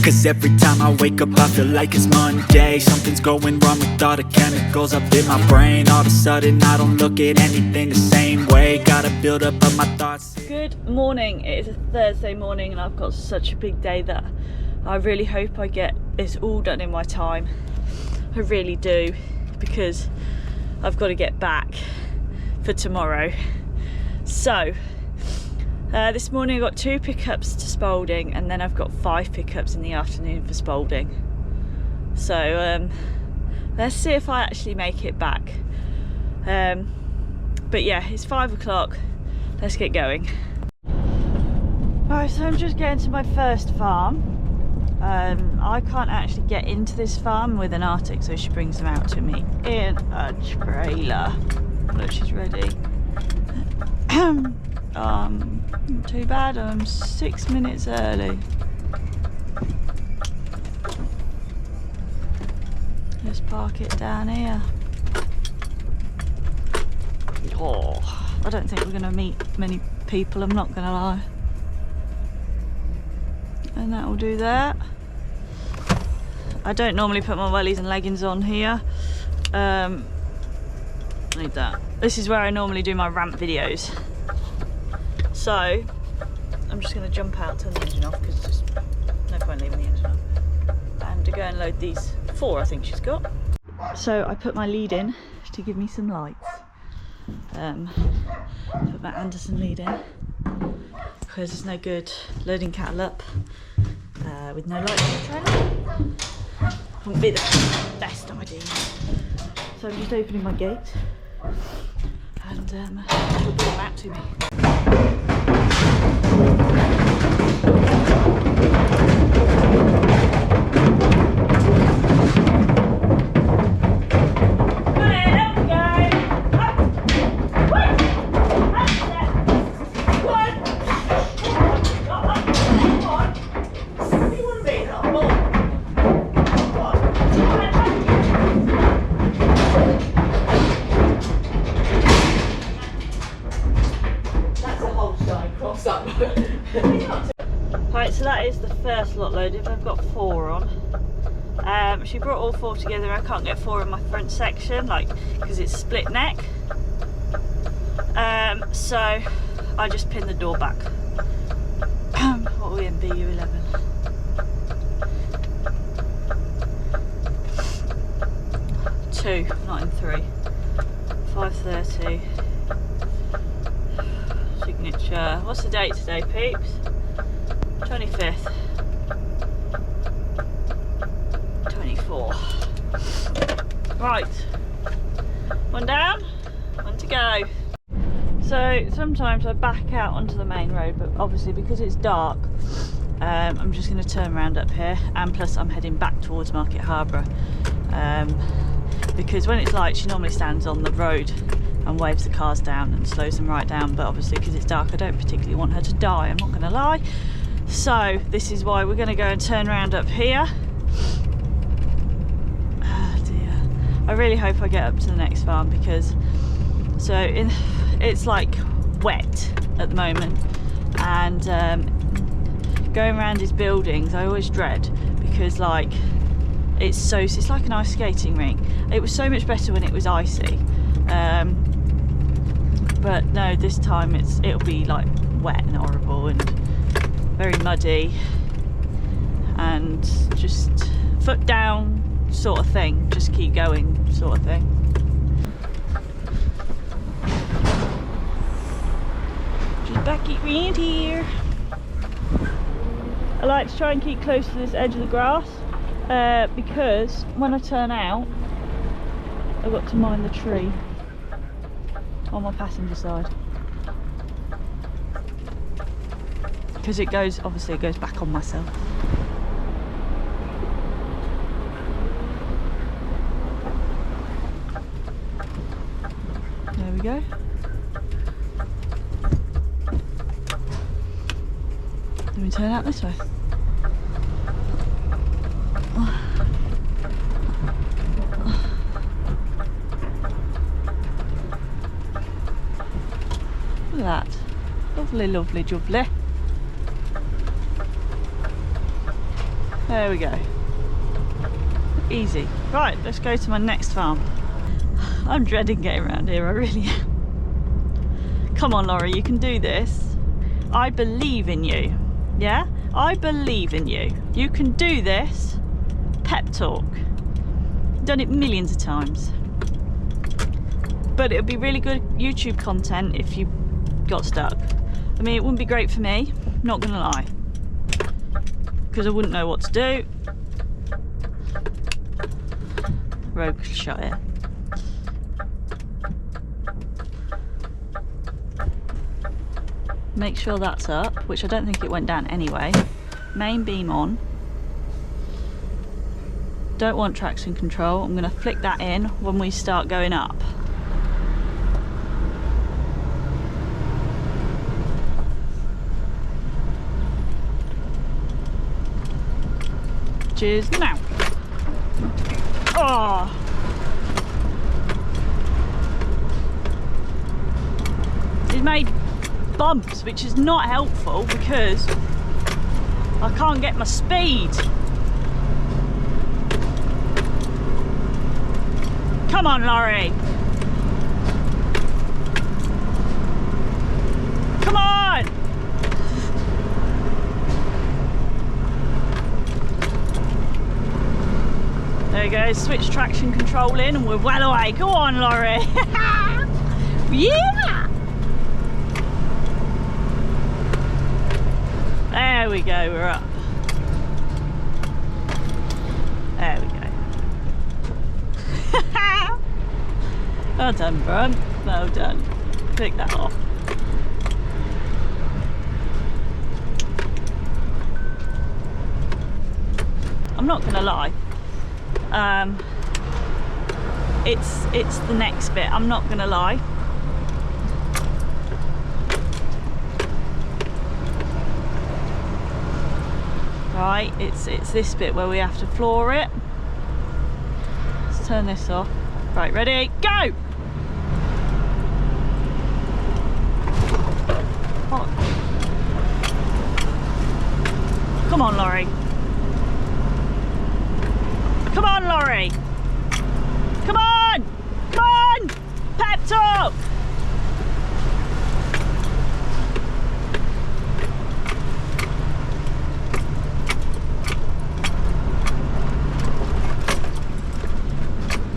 Cause every time I wake up I feel like it's Monday. Something's going wrong with all the chemicals up in my brain. All of a sudden I don't look at anything the same way. Gotta build up of my thoughts. Good morning, it is a Thursday morning and I've got such a big day that I really hope I get this all done in my time. I really do, because I've got to get back for tomorrow. So this morning I got 2 pickups to Spalding, and then I've got 5 pickups in the afternoon for Spalding. So let's see if I actually make it back. But yeah, it's 5 o'clock. Let's get going. Right, so I'm just getting to my first farm. I can't actually get into this farm with an Arctic, so she brings them out to me in a trailer. Look, she's ready. Not too bad, I'm 6 minutes early. Let's park it down here. Oh, I don't think we're going to meet many people, I'm not going to lie. And that will do that. I don't normally put my wellies and leggings on here. Need that. This is where I normally do my ramp videos. So I'm just going to jump out, turn the engine off, because there's just no point leaving the engine off, and to go and load these 4 I think she's got. So I put my lead in to give me some lights. Put my Anderson lead in because it's no good loading cattle up with no light in the trailer. Wouldn't be the best idea. So I'm just opening my gate and she'll bring them out to me. Right, so that is the first lot loaded. I've got 4 on. She brought all 4 together. I can't get 4 in my front section, because it's split neck. So I just pinned the door back. What are we in, BU11? Two, not in 3. 5:30. Signature. What's the date today, peeps? 25th. 24. Right. One down, one to go. So sometimes I back out onto the main road, but obviously because it's dark, I'm just going to turn around up here, and plus I'm heading back towards Market Harbour. Because when it's light, she normally stands on the road and waves the cars down and slows them right down, but obviously because it's dark I don't particularly want her to die, I'm not going to lie. So this is why we're going to go and turn around up here. Oh dear, I really hope I get up to the next farm, because it's like wet at the moment, and going around these buildings I always dread, because it's like an ice skating rink. It was so much better when it was icy, but no, this time it'll be like wet and horrible and very muddy and just foot down sort of thing, just keep going sort of thing. Just Becky around here. I like to try and keep close to this edge of the grass, because when I turn out I've got to mind the tree on my passenger side, because obviously it goes back on myself. There we go. Let me turn out this way. Look at that. Lovely, lovely, jubbly. There we go. Easy. Right, let's go to my next farm. I'm dreading getting around here, I really am. Come on, Laurie, you can do this. I believe in you. Yeah? I believe in you. You can do this. Pep talk. Done it millions of times. But it would be really good YouTube content if you got stuck. I mean, it wouldn't be great for me, not gonna lie. Because I wouldn't know what to do. Rogue shot it. Make sure that's up, which I don't think it went down anyway. Main beam on. Don't want traction control. I'm gonna flick that in when we start going up. Cheers now. Oh. It's made bumps, which is not helpful because I can't get my speed. Come on, Laurie. Come on. There we go, switch traction control in and we're well away. Go on, Laurie. Yeah. There we go, we're up. There we go. Well done, bro. Well done. Pick that off. I'm not gonna lie. It's the next bit. I'm not gonna lie. Right, it's this bit where we have to floor it. Let's turn this off. Right, ready, go! Oh. Come on, Laurie. Come on, Laurie. Come on! Come on! Pep talk!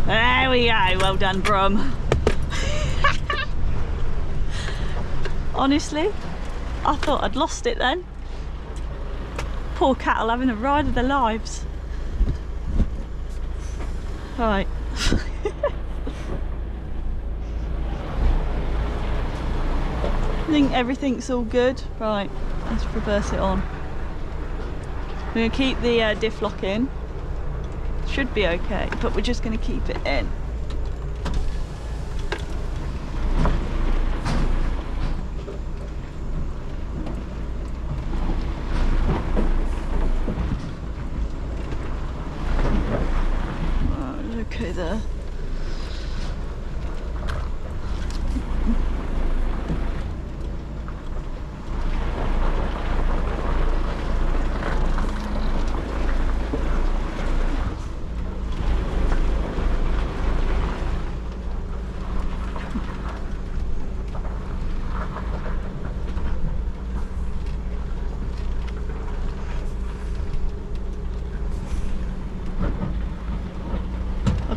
There we go, well done, Brum. Honestly, I thought I'd lost it then. Poor cattle having a ride of their lives. Right. I think everything's all good. Right, let's reverse it on. We're going to keep the diff lock in. Should be okay, but we're just going to keep it in. Right, okay there.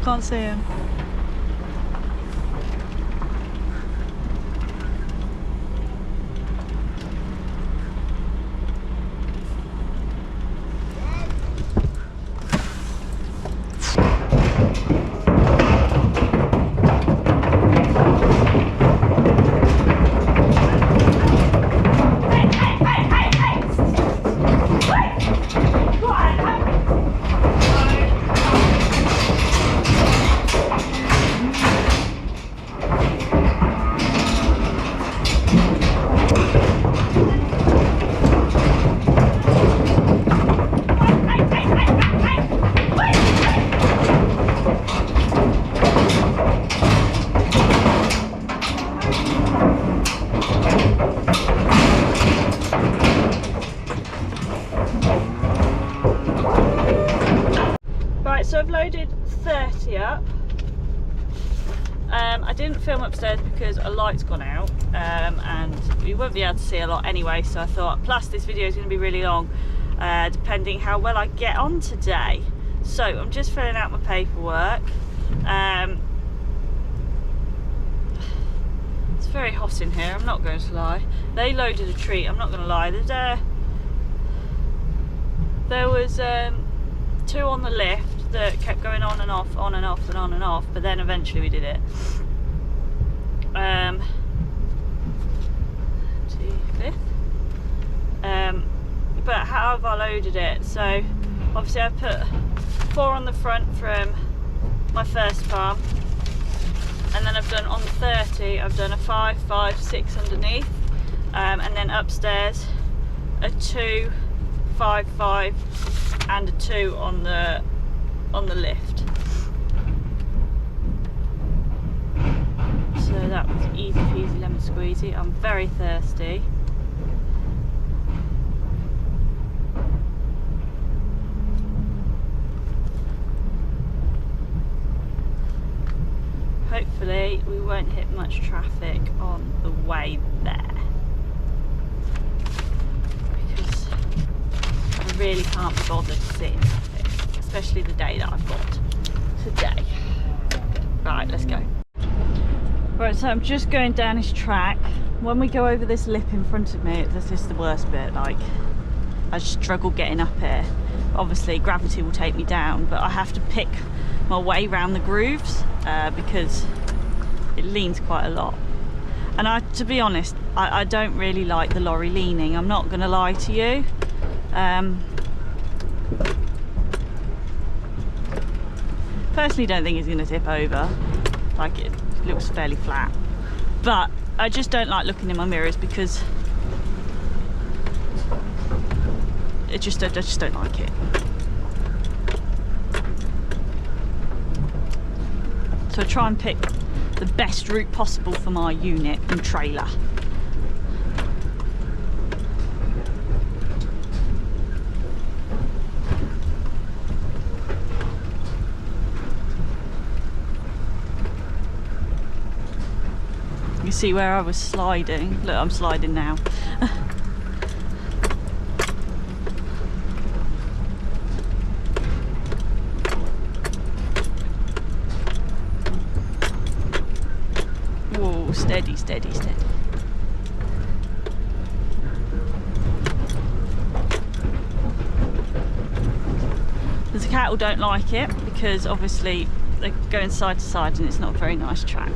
Can't see him. Right, so I've loaded 30 up. I didn't film upstairs because a light's gone out, and you won't be able to see a lot anyway, so I thought, plus this video is going to be really long, depending how well I get on today. So I'm just filling out my paperwork. It's very hot in here, I'm not going to lie. They loaded a treat, I'm not going to lie. There was 2 on the lift that kept going on and off, on and off and on and off, but then eventually we did it. 25th. But how have I loaded it? So obviously I've put 4 on the front from my first farm, and then I've done on the 30, I've done a 5, 5, 6 underneath, and then upstairs a 2, 5, 5 and a 2 on the lift. So that was easy peasy lemon squeezy. I'm very thirsty. Hopefully we won't hit much traffic on the way there, because I really can't be bothered to sit in traffic, especially the day that I've got today. Right, let's go. Right, so I'm just going down this track. When we go over this lip in front of me, this is the worst bit. Like, I struggle getting up here. Obviously gravity will take me down, but I have to pick my way around the grooves because it leans quite a lot. And to be honest, I don't really like the lorry leaning, I'm not gonna lie to you. Personally don't think it's gonna tip over. Like, it looks fairly flat, but I just don't like looking in my mirrors because I just don't like it. So I try and pick the best route possible for my unit and trailer. You see where I was sliding? Look, I'm sliding now. Whoa, steady, steady, steady. The cattle don't like it because obviously they're going side to side and it's not a very nice track.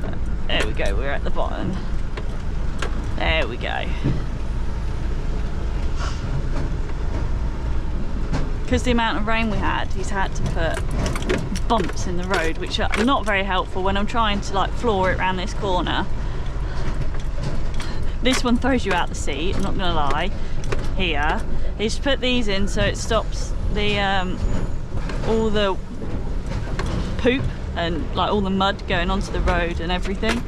But there we go, we're at the bottom. There we go. Because the amount of rain we had, he's had to put bumps in the road, which are not very helpful when I'm trying to like floor it around this corner. This one throws you out the seat, I'm not gonna lie. Here, he's put these in so it stops the all the poop and like all the mud going onto the road and everything.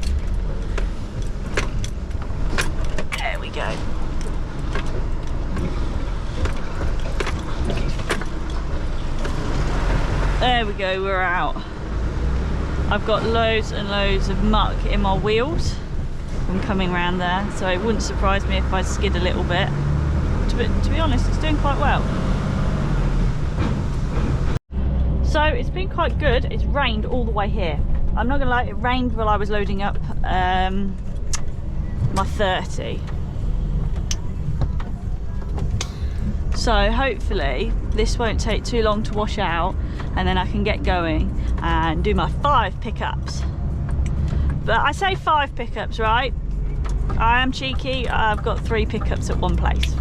There we go. There we go, we're out. I've got loads and loads of muck in my wheels from coming around there, so it wouldn't surprise me if I skid a little bit. To be honest, it's doing quite well. So it's been quite good. It's rained all the way here. I'm not gonna lie, it rained while I was loading up my 30. So hopefully this won't take too long to wash out and then I can get going and do my 5 pickups. But I say 5 pickups, right? I am cheeky, I've got 3 pickups at one place.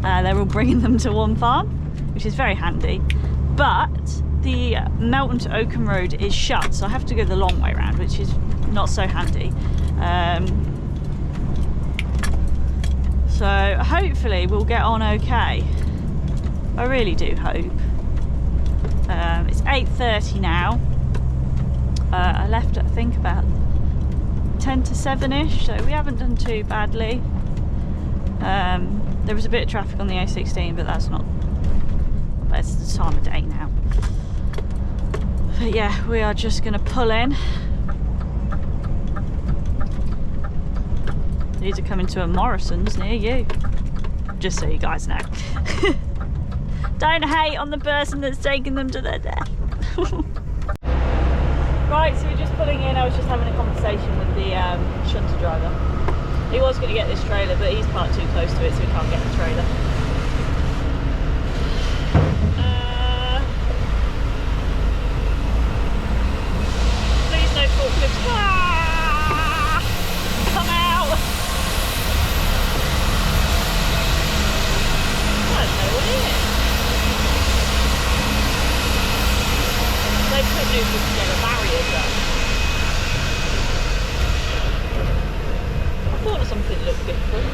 They're all bringing them to one farm, which is very handy. But the Melton to Oakham Road is shut, so I have to go the long way around, which is not so handy. So hopefully we'll get on okay. I really do hope. It's 8:30 now. I left at I think about 10 to 7ish, so we haven't done too badly. There was a bit of traffic on the A16, but that's not but it's the time of day now. But yeah, we are just gonna pull in. These are coming to a Morrison's near you, just so you guys know. Don't hate on the person that's taking them to their death. Right, so we're just pulling in. I was just having a conversation with the shunter driver. He was going to get this trailer, but he's parked too close to it, so he can't get the trailer. Please no forklifts. Ah! Come out! I don't know what it is. They could do to get a barrier done. I thought something looked different.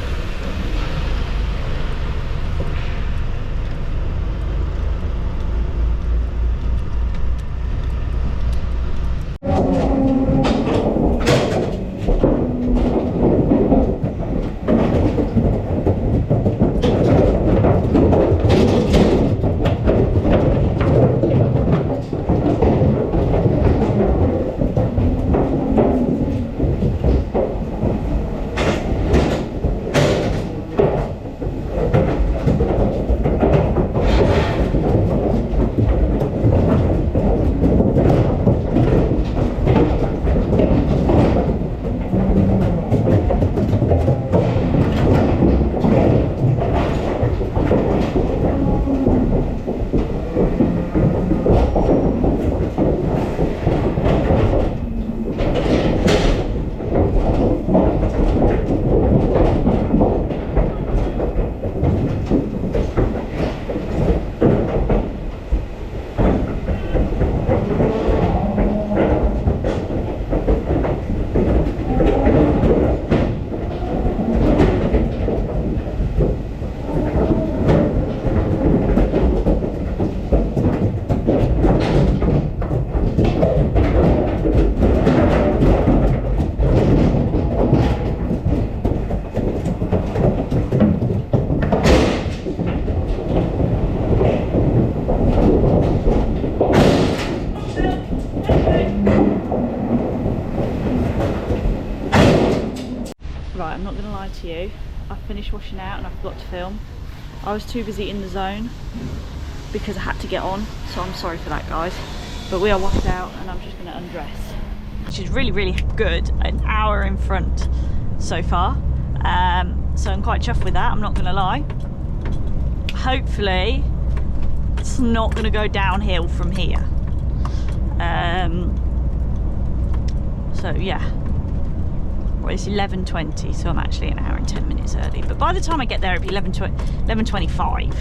Right, I'm not going to lie to you, I finished washing out and I forgot to film. I was too busy in the zone because I had to get on, so I'm sorry for that, guys. But we are washed out and I'm just going to undress, which is really, really good. An hour in front so far, so I'm quite chuffed with that, I'm not going to lie. Hopefully it's not going to go downhill from here. So yeah. Well, it's 11:20, so I'm actually an hour and 10 minutes early. But by the time I get there, it'll be 11:25.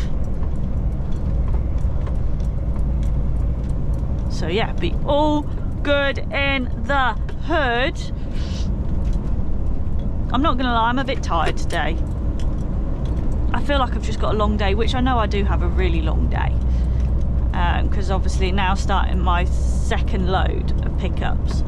So yeah, be all good in the hood. I'm not gonna lie, I'm a bit tired today. I feel like I've just got a long day, which I know I do have a really long day. Because obviously now starting my second load of pickups.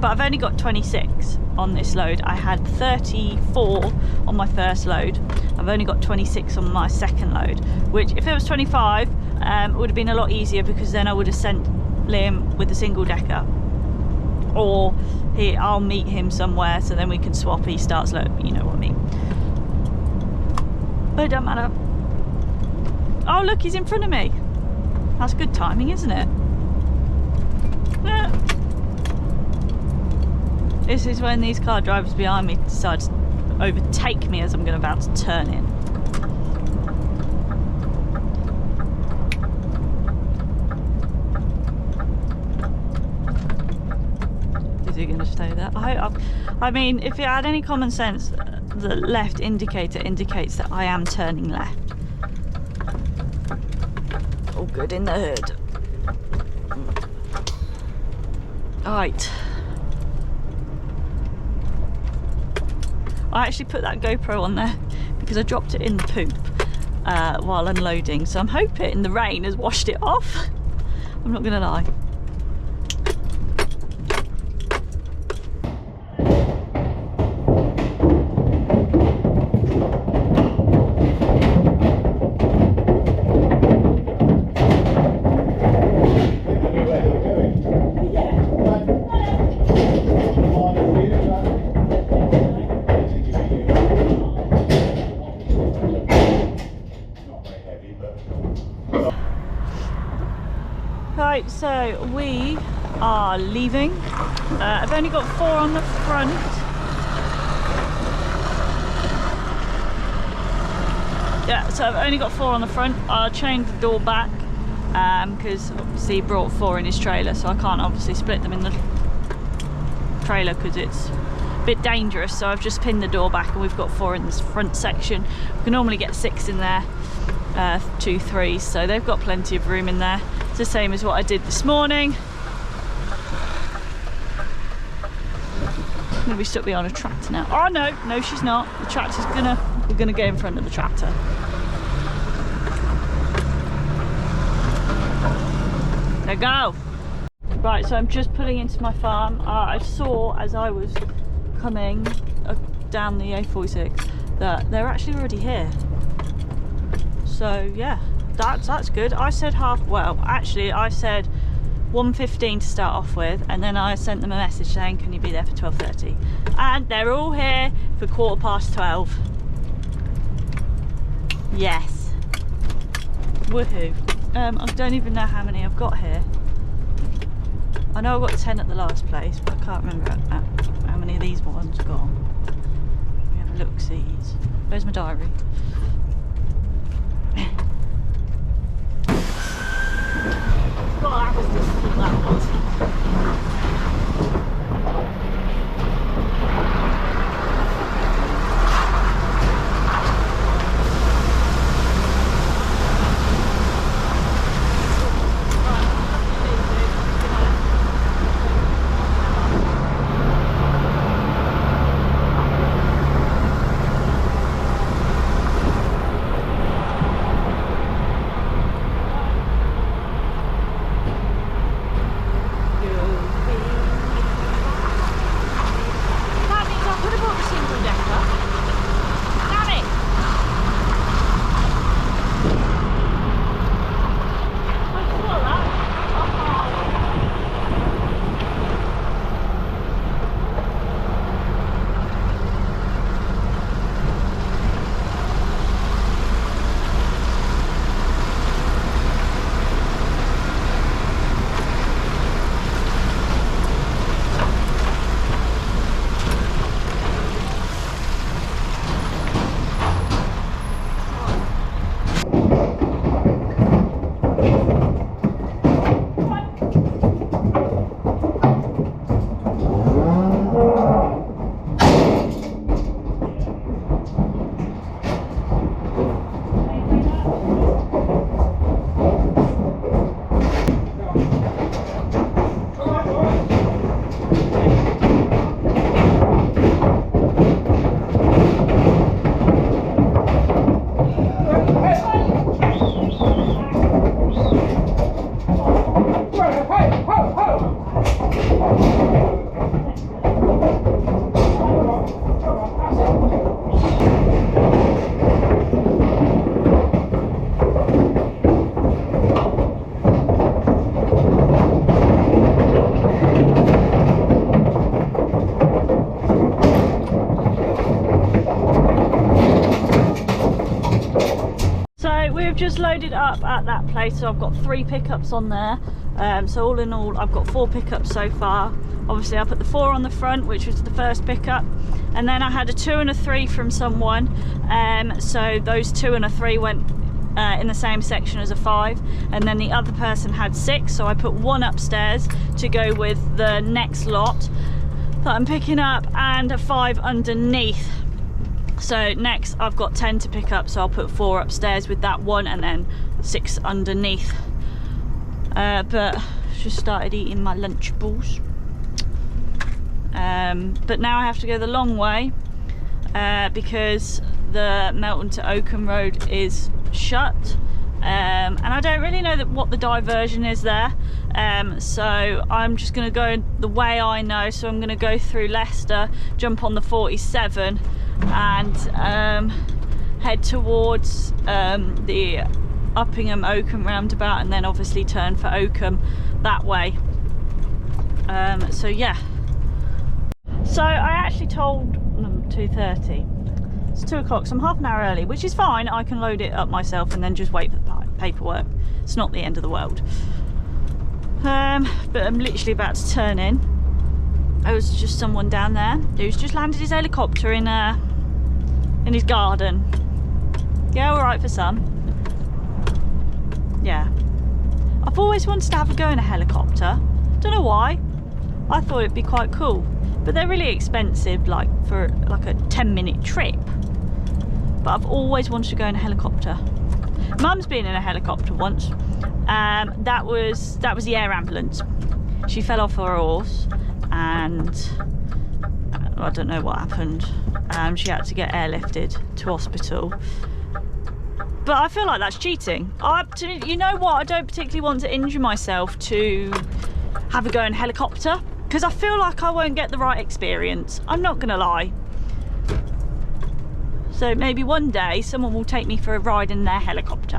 But I've only got 26 on this load. I had 34 on my first load. I've only got 26 on my second load, which if it was 25, it would have been a lot easier, because then I would have sent Liam with a single decker. Or I'll meet him somewhere, so then we can swap. He starts low, you know what I mean. But it doesn't matter. Oh look, he's in front of me. That's good timing, isn't it? Yeah. This is when these car drivers behind me decide to overtake me as I'm about to turn in. Is he going to stay there? I mean, if it had any common sense, the left indicator indicates that I am turning left. All good in the hood. Alright. I actually put that GoPro on there because I dropped it in the poop while unloading, so I'm hoping the rain has washed it off. I'm not gonna lie. Right, so we are leaving. I've only got 4 on the front. Yeah, so I've only got 4 on the front. I'll change the door back because obviously he brought 4 in his trailer, so I can't obviously split them in the trailer because it's a bit dangerous. So I've just pinned the door back and we've got 4 in this front section. We can normally get 6 in there, 2 3s, so they've got plenty of room in there. It's the same as what I did this morning. I'm gonna be stuck behind a tractor now. Oh no, she's not. The tractor's we're gonna get in front of the tractor. There we go. Right, so I'm just pulling into my farm. I saw as I was coming down the A46 that they're actually already here. So yeah, that's good. I said I said 1:15 to start off with, and then I sent them a message saying can you be there for 12:30, and they're all here for 12:15. Yes, woohoo. I don't even know how many I've got here. I know I've got 10 at the last place, but I can't remember how many of these ones are gone. Let me have a look-sees. Where's my diary? Well, that was difficult, that was. Just loaded up at that place, so I've got 3 pickups on there. So all in all I've got 4 pickups so far. Obviously I put the 4 on the front, which was the first pickup, and then I had a 2 and a 3 from someone, so those 2 and a 3 went in the same section as a 5, and then the other person had 6, so I put 1 upstairs to go with the next lot that I'm picking up, and a 5 underneath. So next I've got 10 to pick up, so I'll put 4 upstairs with that 1 and then 6 underneath. But just started eating my Lunchables. But now I have to go the long way because the Melton to Oakham Road is shut. And I don't really know what the diversion is there. So I'm just going to go the way I know. So I'm going to go through Leicester, jump on the 47 and head towards the Uppingham Oakham roundabout, and then obviously turn for Oakham that way. So yeah, so I actually told them 2:30. It's 2 o'clock, so I'm half an hour early, which is fine. I can load it up myself and then just wait for the paperwork. It's not the end of the world. But I'm literally about to turn in. There was just someone down there who's just landed his helicopter in his garden. Yeah, all right for some. Yeah. I've always wanted to have a go in a helicopter. Don't know why. I thought it'd be quite cool. But they're really expensive, like for like a 10-minute trip. But I've always wanted to go in a helicopter. Mum's been in a helicopter once. That was the air ambulance. She fell off her horse and I don't know what happened. She had to get airlifted to hospital. But I feel like that's cheating. You know what? I don't particularly want to injure myself to have a go in a helicopter because I feel like I won't get the right experience. I'm not gonna lie. So maybe one day someone will take me for a ride in their helicopter.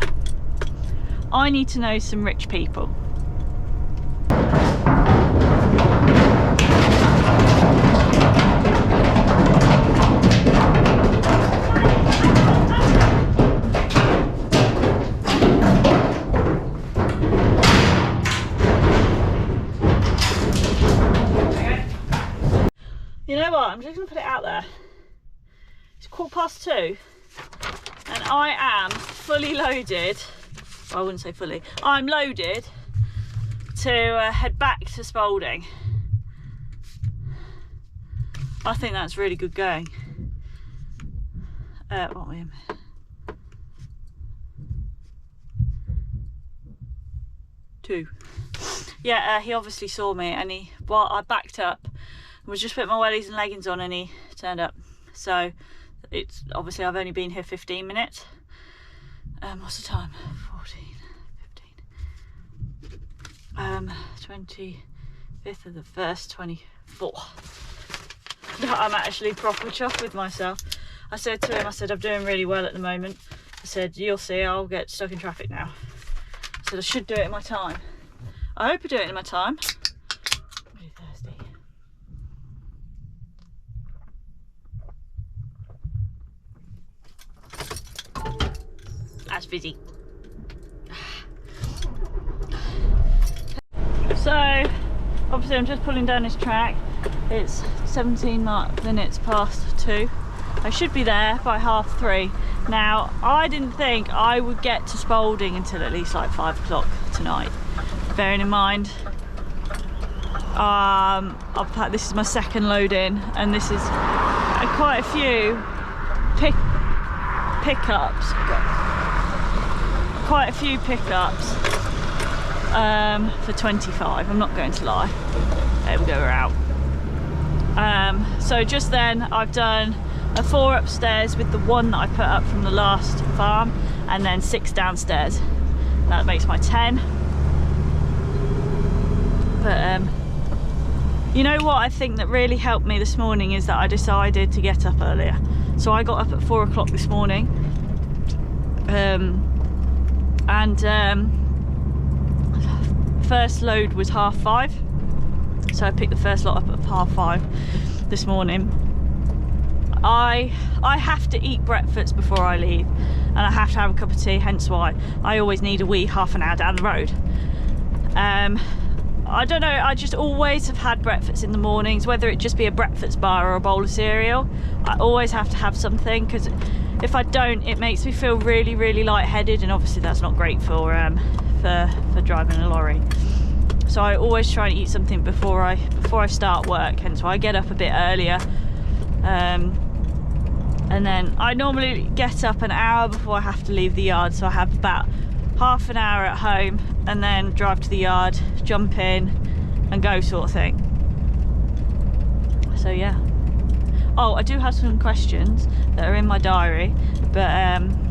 I need to know some rich people. You know what? I'm just gonna put it out there. It's 2:15 and I am fully loaded. Well, I wouldn't say fully. I'm loaded to head back to Spalding. I think that's really good going. What are we in? Two. Yeah, he obviously saw me and I backed up and was just putting my wellies and leggings on and he turned up. So it's obviously I've only been here 15 minutes. What's the time? 14, 15. 25th of the 1st, 24. I'm actually proper chuffed with myself. I said to him, I said, I'm doing really well at the moment. I said, you'll see, I'll get stuck in traffic now. I said, I should do it in my time. I hope I do it in my time. I'm really thirsty. That's busy. So, obviously I'm just pulling down this track. It's 17 minutes past 2. I should be there by 3:30. Now, I didn't think I would get to Spalding until at least like 5 o'clock tonight. Bearing in mind, this is my second load in, and this is quite a few pickups. Quite a few pickups for 25. I'm not going to lie. There we go, we're out. So just then I've done a 4 upstairs with the 1 that I put up from the last farm, and then 6 downstairs. That makes my 10. But you know what I think that really helped me this morning is that I decided to get up earlier. So I got up at 4 o'clock this morning. First load was 5:30. So I picked the first lot up at 5:30 this morning. I have to eat breakfast before I leave, and I have to have a cup of tea, hence why I always need a wee half an hour down the road. I don't know, I just always have had breakfast in the mornings, whether it just be a breakfast bar or a bowl of cereal. I always have to have something, because if I don't, it makes me feel really, really lightheaded, and obviously that's not great for driving a lorry. So I always try and eat something before I start work, hence why I get up a bit earlier. And then I normally get up an hour before I have to leave the yard, so I have about half an hour at home and then drive to the yard, jump in and go, sort of thing. So yeah. Oh, I do have some questions that are in my diary, but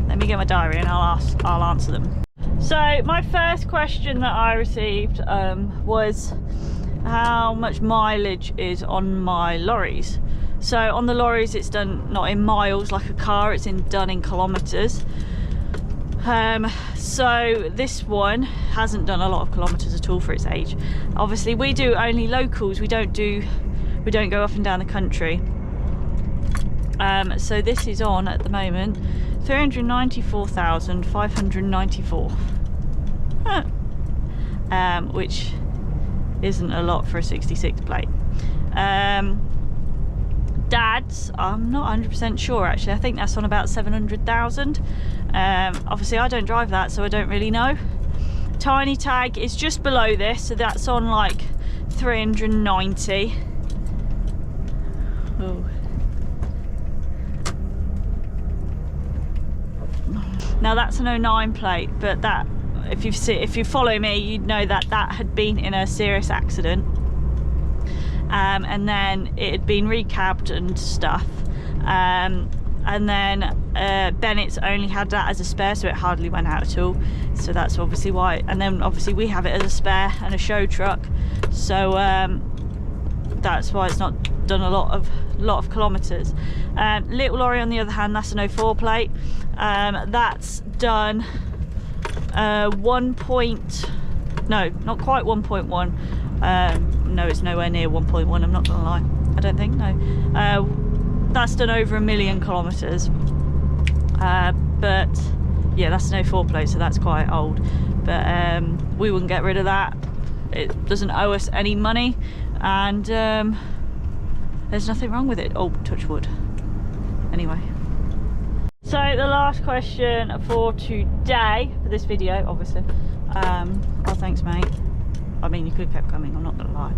let me get my diary and I'll answer them. So my first question that I received was how much mileage is on my lorries. So on the lorries it's done not in miles like a car, it's done in kilometres. So this one hasn't done a lot of kilometres at all for its age. Obviously we do only locals, we don't go up and down the country. So this is on at the moment 394,594, which isn't a lot for a 66 plate. Dad's, I'm not 100% sure actually. I think that's on about 700,000. Obviously I don't drive that, so I don't really know. Tiny tag is just below this, so that's on like 390. Oh. Now that's an 09 plate, but that, if you follow me, you'd know that that had been in a serious accident, and then it had been recabbed and stuff, and then Bennett's only had that as a spare, so it hardly went out at all. So that's obviously why. And then obviously we have it as a spare and a show truck, so that's why it's not done a lot of kilometers. Little lorry on the other hand, that's an 04 plate. That's done not quite 1.1. No, it's nowhere near 1.1, I'm not gonna lie. I don't think, no. That's done over 1 million kilometers. But yeah, that's an 04 plate, so that's quite old. But we wouldn't get rid of that. It doesn't owe us any money, and there's nothing wrong with it. Oh, touch wood. Anyway. So the last question for today, for this video, obviously. Oh, thanks, mate. I mean, you could have kept coming, I'm not gonna lie.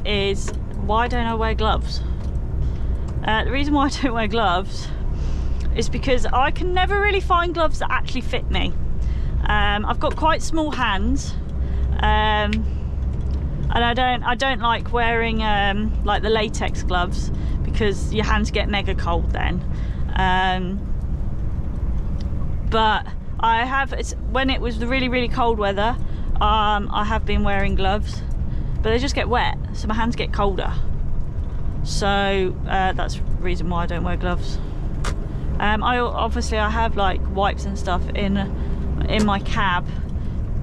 Is why don't I wear gloves? The reason why I don't wear gloves is because I can never really find gloves that actually fit me. I've got quite small hands, and I don't like wearing like the latex gloves, because your hands get mega cold then. But I have, when it was the really cold weather, I have been wearing gloves, but they just get wet, so my hands get colder. So that's the reason why I don't wear gloves. I have like wipes and stuff in my cab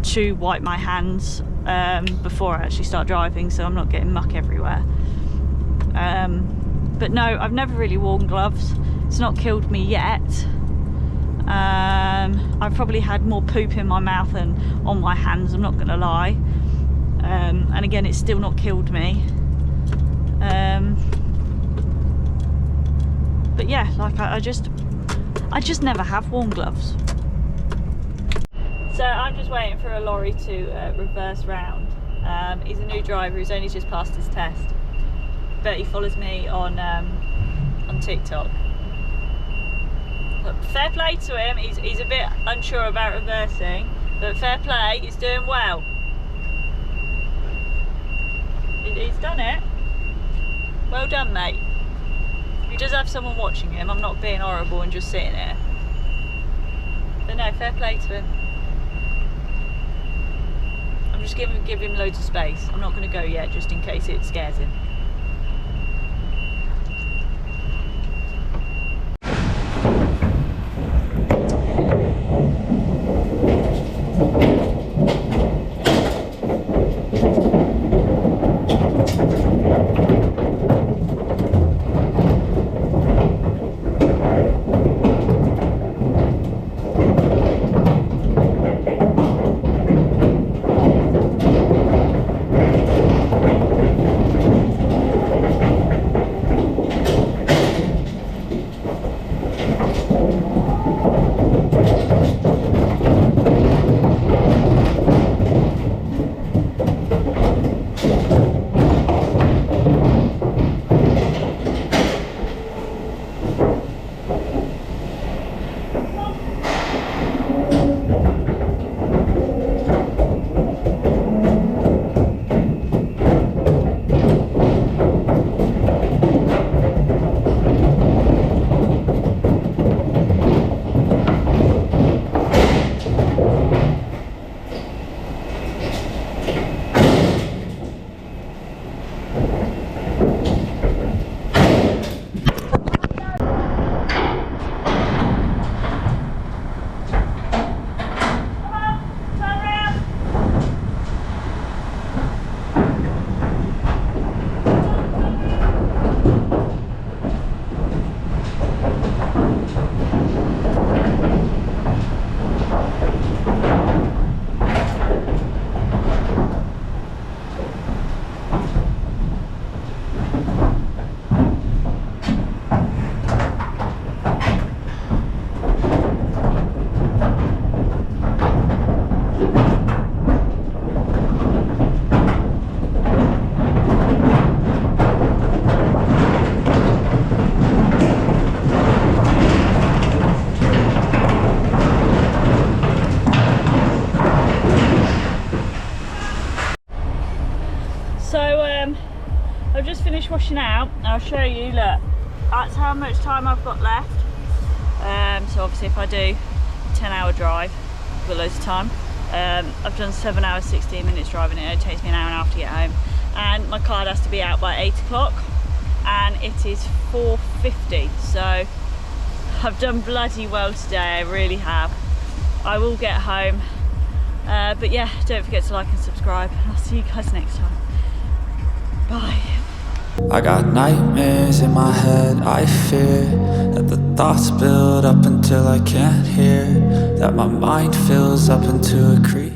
to wipe my hands before I actually start driving, so I'm not getting muck everywhere. But no, I've never really worn gloves. It's not killed me yet. I've probably had more poop in my mouth than on my hands, I'm not gonna lie. And again, it's still not killed me. But yeah, like I just never have worn gloves. So I'm just waiting for a lorry to reverse round. He's a new driver, he's only just passed his test, but he follows me on TikTok. But fair play to him, he's a bit unsure about reversing, but fair play, he's doing well. He's done it. Well done, mate. He does have someone watching him, I'm not being horrible and just sitting here. But no, fair play to him. I'm just going to give him loads of space. I'm not going to go yet, just in case it scares him. finishing out. I'll show you, look, that's how much time I've got left. So obviously if I do a 10-hour drive, I've got loads of time. I've done 7 hours 16 minutes driving it. It takes me an hour and a half to get home, and my card has to be out by 8 o'clock, and it is 4:50. So I've done bloody well today, I really have. I will get home, but yeah, don't forget to like and subscribe, and I'll see you guys next time. Bye. I got nightmares in my head, I fear that the thoughts build up until I can't hear, that my mind fills up into a creep.